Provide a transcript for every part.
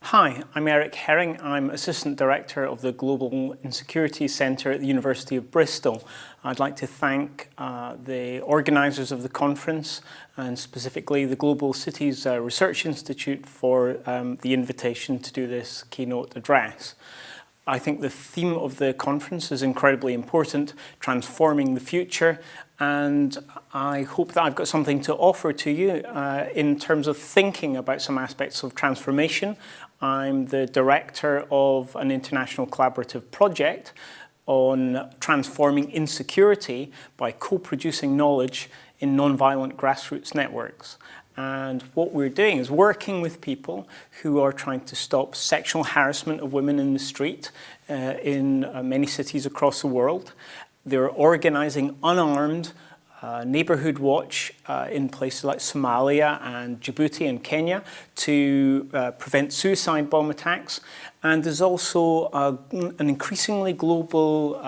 Hi, I'm Eric Herring. I'm Assistant Director of the Global Insecurity Centre at the University of Bristol. I'd like to thank the organisers of the conference and specifically the Global Cities Research Institute for the invitation to do this keynote address. I think the theme of the conference is incredibly important, transforming the future, and I hope that I've got something to offer to you in terms of thinking about some aspects of transformation. I'm the director of an international collaborative project on transforming insecurity by co-producing knowledge in nonviolent grassroots networks. And what we're doing is working with people who are trying to stop sexual harassment of women in the street in many cities across the world. They're organizing unarmed neighborhood watch in places like Somalia and Djibouti and Kenya to prevent suicide bomb attacks. And there's also an increasingly global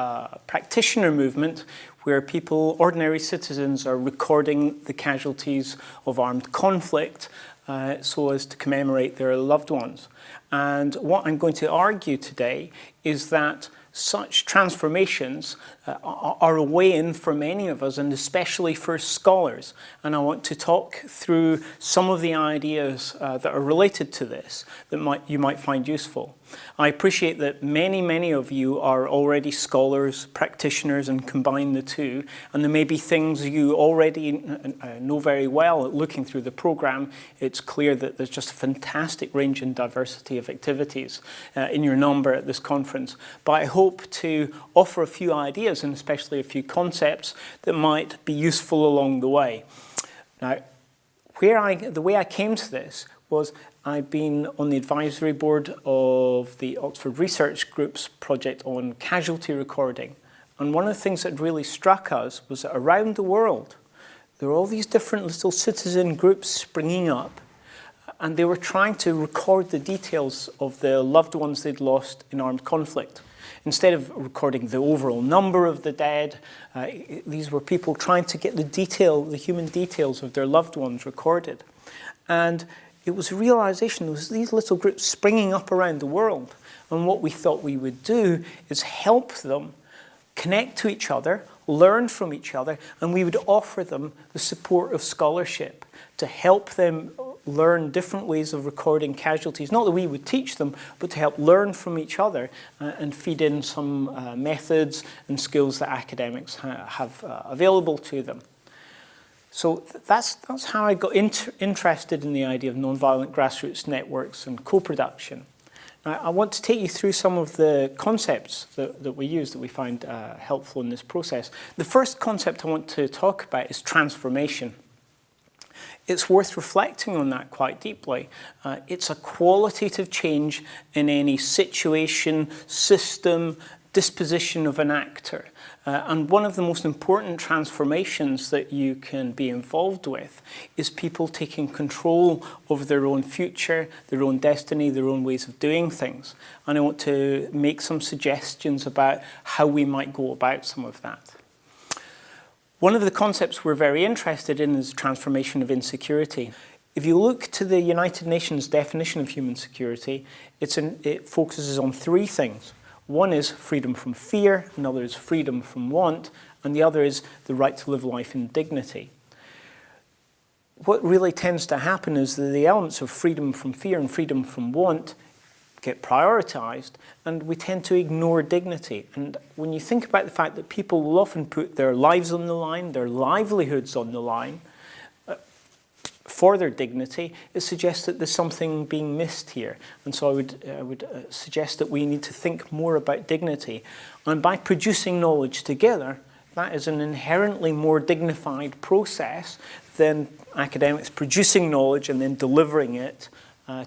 practitioner movement where people, ordinary citizens, are recording the casualties of armed conflict so as to commemorate their loved ones. And what I'm going to argue today is that such transformations are a way in for many of us, and especially for scholars. And I want to talk through some of the ideas that are related to this that you might find useful. I appreciate that many of you are already scholars, practitioners, and combine the two. And there may be things you already know very well. Looking through the program, it's clear that there's just a fantastic range and diversity of activities in your number at this conference. But I hope to offer a few ideas, and especially a few concepts, that might be useful along the way. Now, the way I came to this was I've been on the advisory board of the Oxford Research Group's project on casualty recording. And one of the things that really struck us was that around the world, there were all these different little citizen groups springing up, and they were trying to record the details of the loved ones they'd lost in armed conflict. Instead of recording the overall number of the dead, these were people trying to get the human details of their loved ones recorded. And it was a realization, there was these little groups springing up around the world. And what we thought we would do is help them connect to each other, learn from each other, and we would offer them the support of scholarship to help them learn different ways of recording casualties. Not that we would teach them, but to help learn from each other and feed in some methods and skills that academics have available to them. So that's how I got interested in the idea of nonviolent grassroots networks and co-production. Now, I want to take you through some of the concepts that we use that we find helpful in this process. The first concept I want to talk about is transformation. It's worth reflecting on that quite deeply. It's a qualitative change in any situation, system, disposition of an actor. And one of the most important transformations that you can be involved with is people taking control of their own future, their own destiny, their own ways of doing things. And I want to make some suggestions about how we might go about some of that. One of the concepts we're very interested in is transformation of insecurity. If you look to the United Nations definition of human security, it focuses on three things. One is freedom from fear, another is freedom from want, and the other is the right to live life in dignity. What really tends to happen is that the elements of freedom from fear and freedom from want get prioritized, and we tend to ignore dignity. And when you think about the fact that people will often put their lives on the line, their livelihoods on the line, for their dignity, it suggests that there's something being missed here. And so I would suggest that we need to think more about dignity. And by producing knowledge together, that is an inherently more dignified process than academics producing knowledge and then delivering it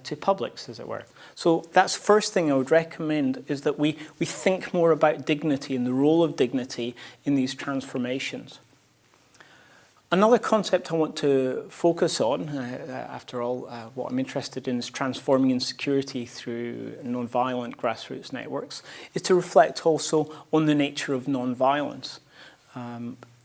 to publics, as it were. So that's the first thing I would recommend, is that we think more about dignity and the role of dignity in these transformations. Another concept I want to focus on, after all, what I'm interested in is transforming insecurity through nonviolent grassroots networks, is to reflect also on the nature of nonviolence.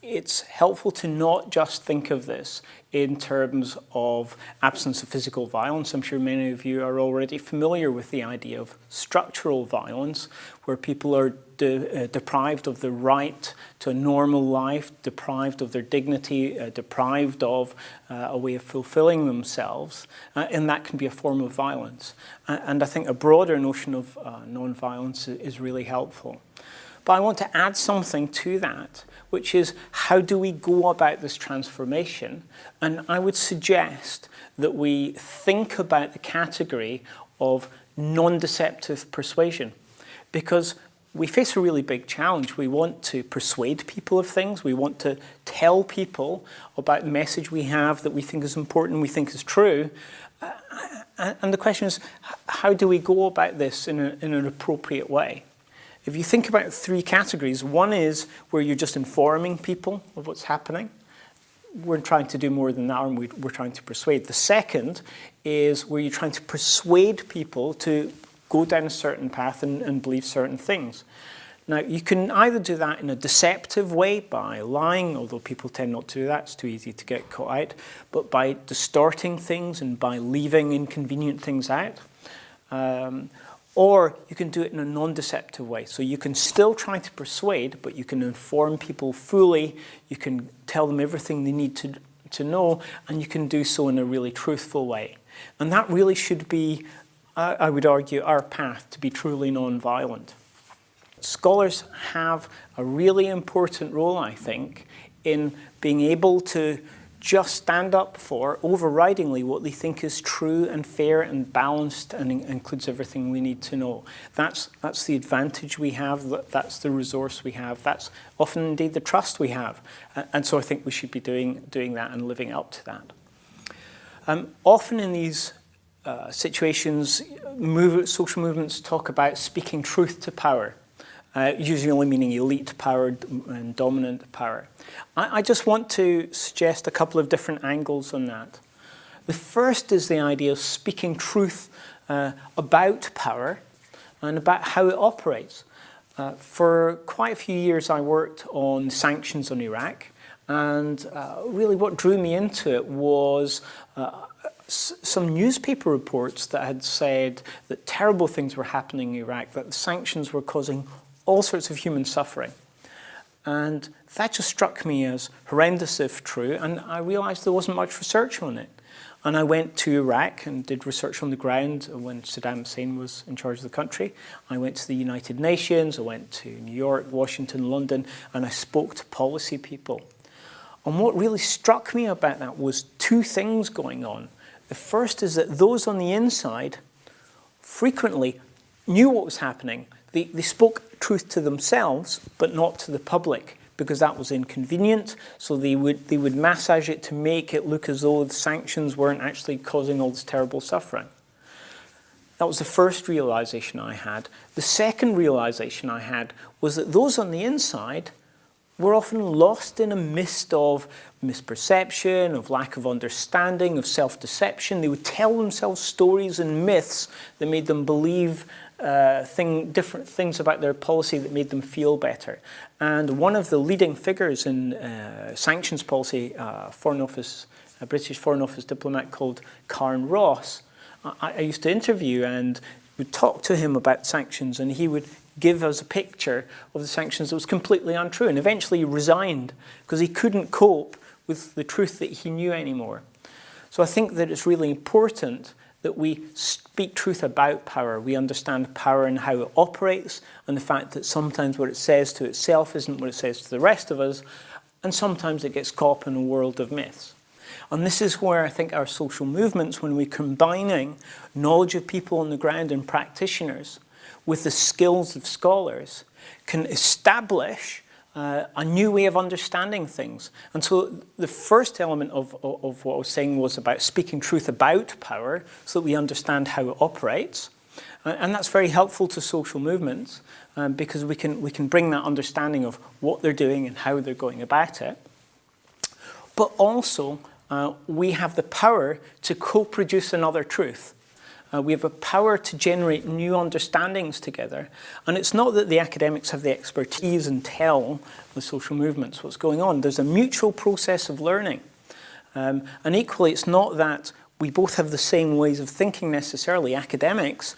it's helpful to not just think of this in terms of absence of physical violence. I'm sure many of you are already familiar with the idea of structural violence, where people are deprived of the right to a normal life, deprived of their dignity, deprived of a way of fulfilling themselves, and that can be a form of violence. And I think a broader notion of non-violence is really helpful. But I want to add something to that, which is how do we go about this transformation? And I would suggest that we think about the category of non-deceptive persuasion, because we face a really big challenge. We want to persuade people of things. We want to tell people about the message we have that we think is important, we think is true. And the question is, how do we go about this in an appropriate way? If you think about three categories, one is where you're just informing people of what's happening. We're trying to do more than that, and we're trying to persuade. The second is where you're trying to persuade people to go down a certain path and believe certain things. Now, you can either do that in a deceptive way by lying, although people tend not to do that, it's too easy to get caught out, but by distorting things and by leaving inconvenient things out. Or you can do it in a non-deceptive way. So you can still try to persuade, but you can inform people fully, you can tell them everything they need to know, and you can do so in a really truthful way. And that really should be, I would argue, our path to be truly non-violent. Scholars have a really important role, I think, in being able to just stand up for, overridingly, what they think is true and fair and balanced and includes everything we need to know. That's the advantage we have, that's the resource we have, that's often indeed the trust we have. And so I think we should be doing that and living up to that. Often in these situations, social movements talk about speaking truth to power. Usually only meaning elite power and dominant power. I just want to suggest a couple of different angles on that. The first is the idea of speaking truth about power and about how it operates. For quite a few years I worked on sanctions on Iraq, and really what drew me into it was some newspaper reports that had said that terrible things were happening in Iraq, that the sanctions were causing all sorts of human suffering. And that just struck me as horrendous if true, and I realized there wasn't much research on it. And I went to Iraq and did research on the ground when Saddam Hussein was in charge of the country. I went to the United Nations, I went to New York, Washington, London, and I spoke to policy people. And what really struck me about that was two things going on. The first is that those on the inside frequently knew what was happening. They spoke truth to themselves, but not to the public, because that was inconvenient. So they would massage it to make it look as though the sanctions weren't actually causing all this terrible suffering. That was the first realization I had. The second realization I had was that those on the inside were often lost in a mist of misperception, of lack of understanding, of self-deception. They would tell themselves stories and myths that made them believe different things about their policy that made them feel better. And one of the leading figures in sanctions policy, a British Foreign Office diplomat called Karen Ross, I used to interview and would talk to him about sanctions, and he would give us a picture of the sanctions that was completely untrue, and eventually he resigned because he couldn't cope with the truth that he knew anymore. So I think that it's really important that we speak truth about power. We understand power and how it operates, and the fact that sometimes what it says to itself isn't what it says to the rest of us, and sometimes it gets caught up in a world of myths. And this is where I think our social movements, when we're combining knowledge of people on the ground and practitioners with the skills of scholars, can establish a new way of understanding things. And so the first element of what I was saying was about speaking truth about power so that we understand how it operates. And that's very helpful to social movements because we can bring that understanding of what they're doing and how they're going about it. But also, we have the power to co-produce another truth. We have a power to generate new understandings together. And it's not that the academics have the expertise and tell the social movements what's going on. There's a mutual process of learning. And equally, it's not that we both have the same ways of thinking necessarily. Academics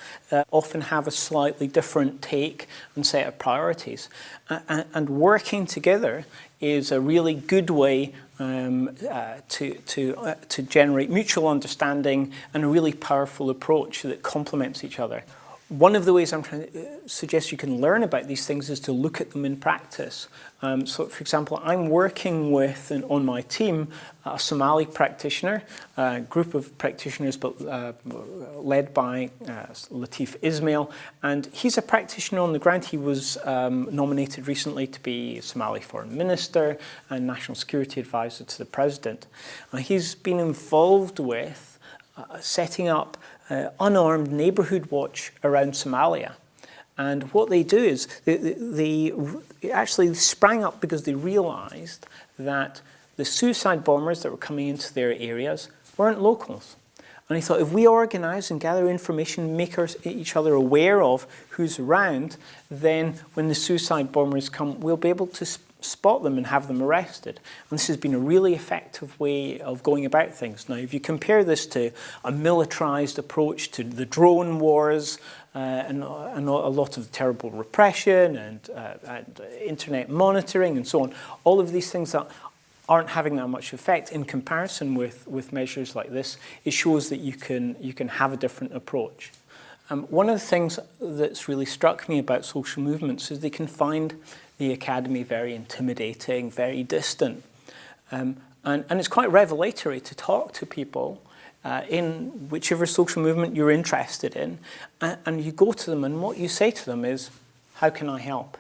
often have a slightly different take and set of priorities. And working together is a really good way to generate mutual understanding and a really powerful approach that complements each other. One of the ways I'm trying to suggest you can learn about these things is to look at them in practice. So, for example, I'm working with, on my team, a Somali practitioner, a group of practitioners but led by Latif Ismail, and he's a practitioner on the ground. He was nominated recently to be Somali Foreign Minister and National Security Advisor to the President. He's been involved with setting up unarmed neighbourhood watch around Somalia. And what they do is they actually sprang up because they realised that the suicide bombers that were coming into their areas weren't locals. And he thought, if we organise and gather information, make each other aware of who's around, then when the suicide bombers come, we'll be able to spot them and have them arrested. And this has been a really effective way of going about things. Now, if you compare this to a militarised approach to the drone wars and a lot of terrible repression and internet monitoring and so on, all of these things that aren't having that much effect in comparison with measures like this, it shows that you can have a different approach. One of the things that's really struck me about social movements is they can find the academy very intimidating, very distant. And it's quite revelatory to talk to people in whichever social movement you're interested in, and you go to them and what you say to them is, how can I help?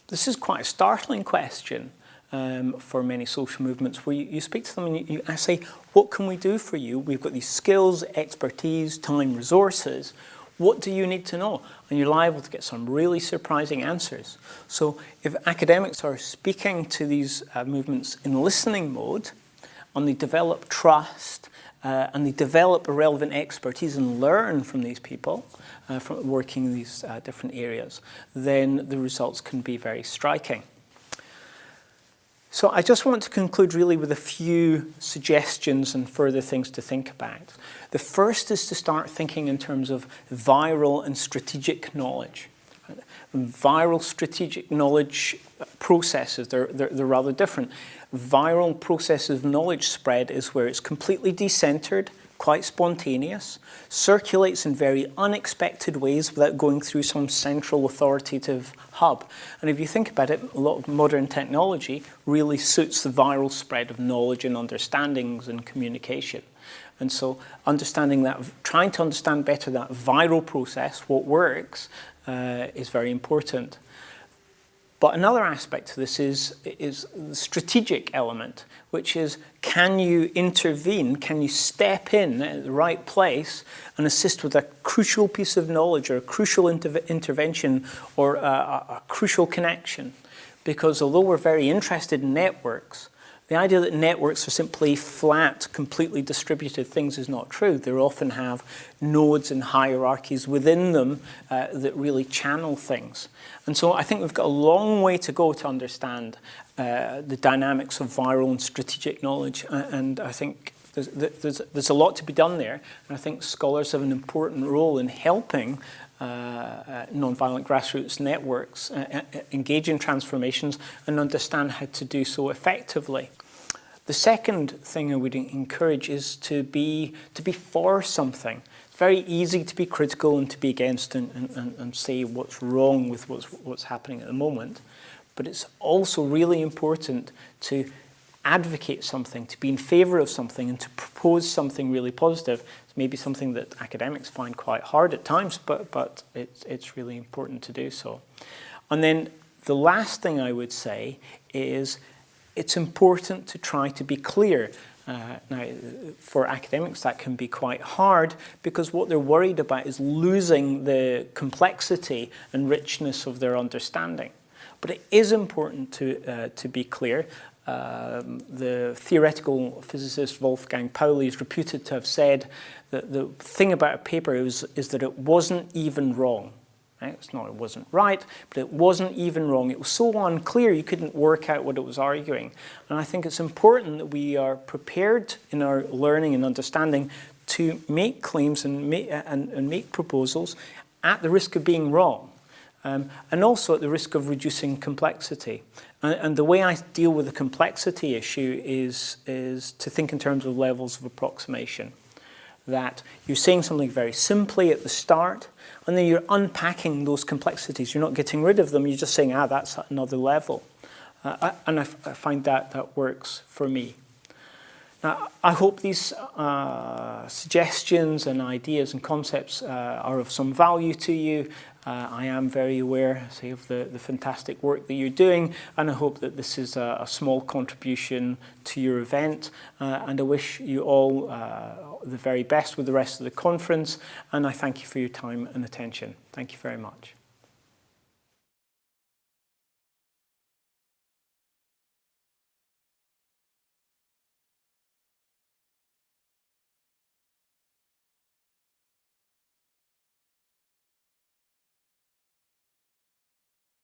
This is quite a startling question for many social movements, where you speak to them and I say, what can we do for you? We've got these skills, expertise, time, resources. What do you need to know? And you're liable to get some really surprising answers. So if academics are speaking to these movements in listening mode, and they develop trust, and they develop a relevant expertise and learn from these people, from working in these different areas, then the results can be very striking. So I just want to conclude really with a few suggestions and further things to think about. The first is to start thinking in terms of viral and strategic knowledge. Viral strategic knowledge processes, they're rather different. Viral process of knowledge spread is where it's completely decentered, quite spontaneous, circulates in very unexpected ways without going through some central authoritative hub. And if you think about it, a lot of modern technology really suits the viral spread of knowledge and understandings and communication. And so understanding that, trying to understand better that viral process, what works, is very important. But another aspect to this is the strategic element, which is, can you intervene, can you step in at the right place and assist with a crucial piece of knowledge or a crucial intervention or a crucial connection? Because although we're very interested in networks, the idea that networks are simply flat, completely distributed things is not true. They often have nodes and hierarchies within them that really channel things. And so I think we've got a long way to go to understand the dynamics of viral and strategic knowledge. And I think there's a lot to be done there. And I think scholars have an important role in helping nonviolent grassroots networks engage in transformations and understand how to do so effectively. The second thing I would encourage is to be for something. It's very easy to be critical and to be against and say what's wrong with what's happening at the moment. But it's also really important to advocate something, to be in favour of something and to propose something really positive. It's maybe something that academics find quite hard at times, but it's really important to do so. And then the last thing I would say is it's important to try to be clear. Now, for academics, that can be quite hard because what they're worried about is losing the complexity and richness of their understanding. But it is important to be clear. the theoretical physicist Wolfgang Pauli is reputed to have said that the thing about a paper is that it wasn't even wrong. Right? It's not it wasn't right, but it wasn't even wrong. It was so unclear you couldn't work out what it was arguing. And I think it's important that we are prepared in our learning and understanding to make claims and make proposals at the risk of being wrong. And also at the risk of reducing complexity. And the way I deal with the complexity issue is to think in terms of levels of approximation. That you're saying something very simply at the start, and then you're unpacking those complexities. You're not getting rid of them, you're just saying, that's at another level. And I find that works for me. Now, I hope these suggestions and ideas and concepts are of some value to you. I am very aware, say, of the fantastic work that you're doing, and I hope that this is a small contribution to your event. And I wish you all the very best with the rest of the conference, and I thank you for your time and attention. Thank you very much.